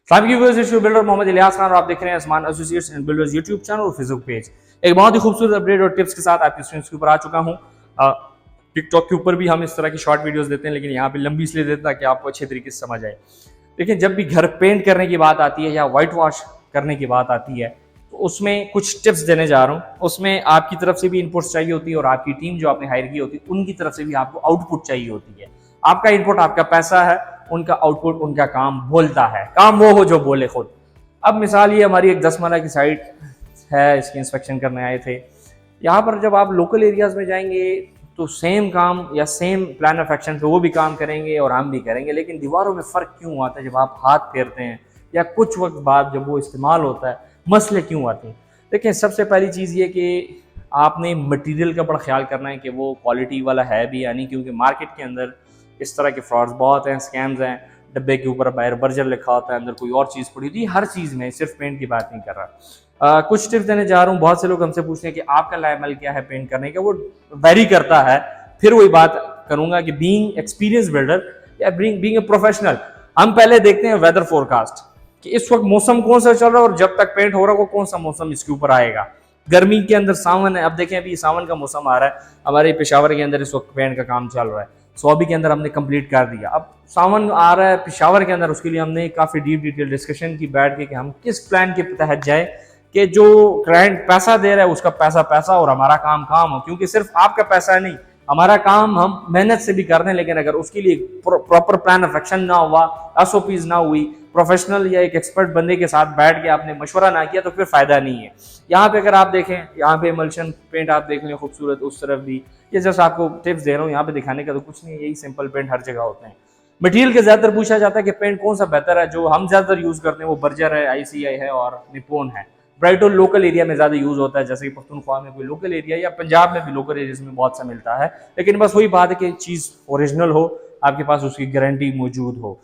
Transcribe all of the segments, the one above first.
साहब की viewers builder Mohammad Ilyas Khan और आप देख रहे हैं आसमान associates and builders YouTube channel और फेसबुक पेज। एक बहुत ही खूबसूरत अपडेट और टिप्स के साथ आपकी स्क्रीन के ऊपर आ चुका हूँ। टिकटॉक के ऊपर भी हम इस तरह की शॉर्ट वीडियोस देते हैं, लेकिन यहाँ पे लंबी इसलिए देते हैं ताकि आपको अच्छे तरीके से समझ आए। देखिए, जब भी घर पेंट करने की बात आती है या व्हाइट वॉश करने की बात आती है तो उसमें कुछ टिप्स देने जा रहा हूँ। उसमें आपकी तरफ से भी इनपुट्स चाहिए होती है और आपकी टीम जो आपने हायर की होती है उनकी तरफ से भी आपको आउटपुट चाहिए होती है। आपका इनपुट आपका पैसा है, उनका आउटपुट उनका काम बोलता है। काम वो हो जो बोले खुद। अब मिसाल ये हमारी एक 10 माला की साइट है, इसकी इंस्पेक्शन करने आए थे। यहाँ पर जब आप लोकल एरियाज में जाएंगे तो सेम काम या सेम प्लान ऑफ एक्शन पे वो भी काम करेंगे और हम भी करेंगे, लेकिन दीवारों में फ़र्क क्यों आता है जब आप हाथ फेरते हैं या कुछ वक्त बाद जब वो इस्तेमाल होता है, मसले क्यों आते हैं? देखिए, सबसे पहली चीज़ ये कि आपने मटेरियल का बड़ा ख्याल करना है कि वो क्वालिटी वाला है भी या नहीं, क्योंकि मार्केट के अंदर इस तरह के फ्रॉड्स बहुत हैं, स्कैम्स हैं। डब्बे के ऊपर बाहर बर्जर लिखा होता है, अंदर कोई और चीज़ पड़ी होती है। हर चीज़ में, सिर्फ पेंट की बात नहीं कर रहा। कुछ टिप्स देने जा रहा हूँ। बहुत से लोग हमसे पूछते हैं कि आपका लाइमल क्या है पेंट करने का, वो वेरी करता है। फिर वही बात करूंगा कि बीइंग एक्सपीरियंस बिल्डर या बीइंग ए प्रोफेशनल, हम पहले देखते हैं वेदर फोरकास्ट कि इस वक्त मौसम कौन सा चल रहा है और जब तक पेंट हो रहा है वो कौन सा मौसम इसके ऊपर आएगा। गर्मी के अंदर सावन है, अब देखें अभी सावन का मौसम आ रहा है। हमारे पेशावर के अंदर इस वक्त पेंट का काम चल रहा है। सौबी के अंदर हमने कंप्लीट कर दिया। अब सावन आ रहा है पेशावर के अंदर, उसके लिए हमने काफ़ी डीप डिटेल डिस्कशन की बैठ के कि हम किस प्लान के तहत जाए कि जो क्लाइंट पैसा दे रहा है उसका पैसा पैसा और हमारा काम काम हो। क्योंकि सिर्फ आपका पैसा नहीं, हमारा काम हम मेहनत से भी कर रहे हैं, लेकिन अगर उसके लिए प्रॉपर प्लान ऑफ एक्शन ना हुआ, एसओपीज ना हुई, प्रोफेशनल या एक एक्सपर्ट बंदे के साथ बैठ के आपने मशवरा ना किया तो फिर फायदा नहीं है। यहाँ पे अगर आप देखें, यहाँ पे इमल्शन पेंट आप देख लें खूबसूरत, उस तरफ भी। ये जस्ट आपको टिप्स दे रहा हूँ, यहाँ पे दिखाने का तो कुछ नहीं है, यही सिंपल पेंट हर जगह होते हैं। मटेरियल के ज्यादातर पूछा जाता है कि पेंट कौन सा बेहतर है। जो हम ज्यादातर यूज करते हैं वो बर्जर है, आईसीआई है और निप्पॉन है। ब्राइटो लोकल एरिया में ज्यादा यूज होता है, जैसे कि पख्तूनख्वा में कोई लोकल एरिया या पंजाब में भी लोकल एरियाज में बहुत सा मिलता है। लेकिन बस वही बात है कि चीज ओरिजिनल हो, आपके पास उसकी गारंटी मौजूद हो।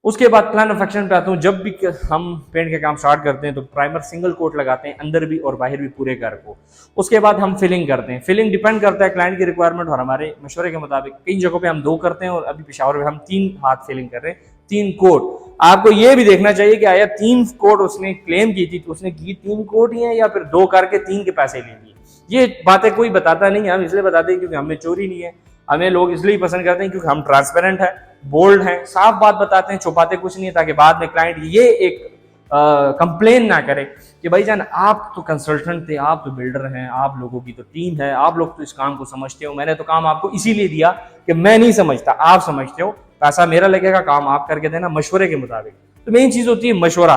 उसके बाद प्लान ऑफ एक्शन पे आता हूँ। जब भी हम पेंट का काम स्टार्ट करते हैं तो प्राइमर सिंगल कोट लगाते हैं, अंदर भी और बाहर भी पूरे घर को। उसके बाद हम फिलिंग करते हैं। फिलिंग डिपेंड करता है क्लाइंट की रिक्वायरमेंट और हमारे मशवरे के मुताबिक। कई जगहों पे हम 2 करते हैं और अभी पेशावर में हम 3 हाथ फिलिंग कर रहे हैं, 3 कोट। आपको ये भी देखना चाहिए कि आया 3 कोट उसने क्लेम की थी तो उसने की 3 कोट ही है या फिर 2 करके 3 के पैसे ले लिए। ये बातें कोई बताता नहीं है, हम इसलिए बताते हैं क्योंकि हमें चोरी नहीं है। हमें लोग इसलिए पसंद करते हैं क्योंकि हम ट्रांसपेरेंट है, बोल्ड हैं, साफ बात बताते हैं, छुपाते कुछ नहीं है, ताकि बाद में क्लाइंट ये एक कंप्लेन ना करे कि भाईजान आप तो कंसल्टेंट थे, आप तो बिल्डर हैं, आप लोगों की तो टीम है, आप लोग तो इस काम को समझते हो, मैंने तो काम आपको इसीलिए दिया कि मैं नहीं समझता, आप समझते हो, पैसा मेरा लगेगा, काम आप करके देना मशवरे के मुताबिक। तो मेन चीज होती है मशवरा।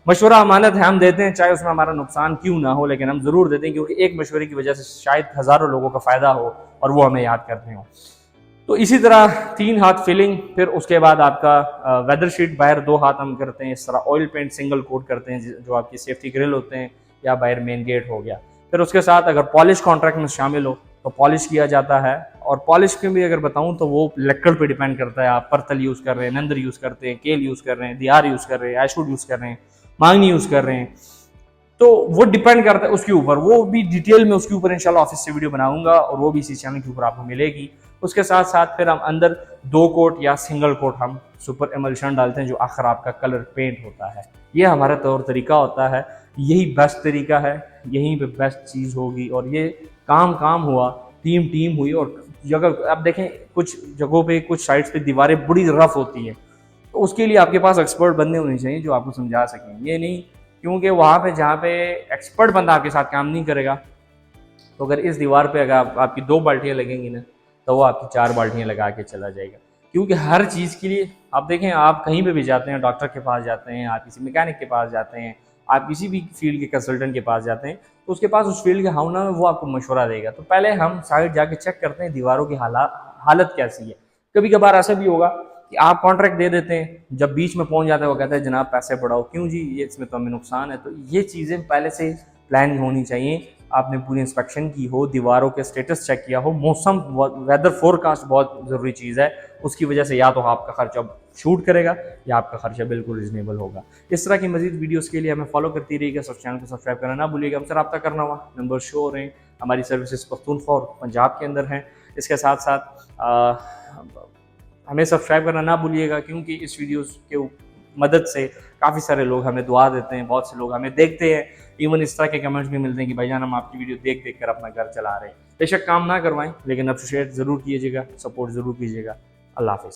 मशवरा अमानत है, हम देते हैं चाहे उसमें हमारा नुकसान क्यों ना हो, लेकिन हम जरूर देते हैं क्योंकि एक मशवरे की वजह से शायद हजारों लोगों का फायदा हो और वो हमें याद करते हो। तो इसी तरह 3 हाथ फिलिंग, फिर उसके बाद आपका वेदर शीट बाहर 2 हाथ हम करते हैं। इस तरह ऑयल पेंट सिंगल कोट करते हैं जो आपकी सेफ्टी ग्रिल होते हैं या बाहर मेन गेट हो गया। फिर उसके साथ अगर पॉलिश कॉन्ट्रैक्ट में शामिल हो तो पॉलिश किया जाता है। और पॉलिश के भी अगर बताऊं तो वो लक्कड़ पे डिपेंड करता है, आप परतल यूज़ कर रहे हैं, नंदर यूज़ करते हैं, केल यूज़ कर रहे हैं, दियार यूज़ कर रहे हैं, एशवुड यूज़ कर रहे हैं, मांगनी यूज़ कर रहे हैं, तो वो डिपेंड करता है उसके ऊपर। वो भी डिटेल में उसके ऊपर इंशाल्लाह ऑफिस से वीडियो बनाऊंगा और वो भी इसी चैनल के ऊपर आपको मिलेगी। उसके साथ साथ फिर हम अंदर 2 कोट या सिंगल कोट हम सुपर एमल्शन डालते हैं जो आखिर आपका कलर पेंट होता है। ये हमारा तौर तरीका होता है, यही बेस्ट तरीका है, यहीं पे बेस्ट चीज़ होगी और ये काम हुआ, टीम टीम हुई। और जगह आप देखें कुछ जगहों पे, कुछ साइड्स पे दीवारें बड़ी रफ होती हैं, तो उसके लिए आपके पास एक्सपर्ट बंदे होने चाहिए जो आपको समझा सकें। ये नहीं क्योंकि वहाँ पे जहाँ पे एक्सपर्ट बंदा आपके साथ काम नहीं करेगा, तो अगर इस दीवार पे अगर आपकी 2 बाल्टियाँ लगेंगी ना तो वो आपकी 4 बाल्टियाँ लगा के चला जाएगा। क्योंकि हर चीज़ के लिए आप देखें, आप कहीं पे भी जाते हैं, डॉक्टर के पास जाते हैं, आप किसी मैकेनिक के पास जाते हैं, आप किसी भी फील्ड के कंसल्टेंट के पास जाते हैं, तो उसके पास उस फील्ड के हाउना में वो आपको मशवरा देगा। तो पहले हम साइड जाके चेक करते हैं दीवारों की हालत कैसी है। कभी कभार ऐसा भी होगा कि आप कॉन्ट्रैक्ट दे देते हैं, जब बीच में पहुंच जाता है वो कहता है जनाब पैसे बढ़ाओ। क्यों जी, ये इसमें तो हमें नुकसान है। तो ये चीज़ें पहले से प्लान होनी चाहिए। आपने पूरी इंस्पेक्शन की हो, दीवारों के स्टेटस चेक किया हो, मौसम वेदर फोरकास्ट बहुत ज़रूरी चीज़ है। उसकी वजह से या तो आपका खर्चा शूट करेगा या आपका खर्चा बिल्कुल रिजनेबल होगा। इस तरह की मजीद वीडियोज़ के लिए हमें फॉलो करती रहिएगा। चैनल को सब्सक्राइब करना ना भूलिएगा। हमसे रब्ता करना हुआ नंबर शो हो रहे हैं। हमारी सर्विसेज पख्तूनख्वा और पंजाब के अंदर हैं। इसके साथ साथ हमें सब्सक्राइब करना ना भूलिएगा क्योंकि इस मदद से काफ़ी सारे लोग हमें दुआ देते हैं, बहुत से लोग हमें देखते हैं, इवन इस तरह के कमेंट्स भी मिलते हैं कि भाईजान हम आपकी वीडियो देख देख कर अपना घर चला रहे हैं। बेशक काम ना करवाएं, लेकिन अप्रिशिएट ज़रूर कीजिएगा, सपोर्ट ज़रूर कीजिएगा। अल्लाह हाफ़िज़।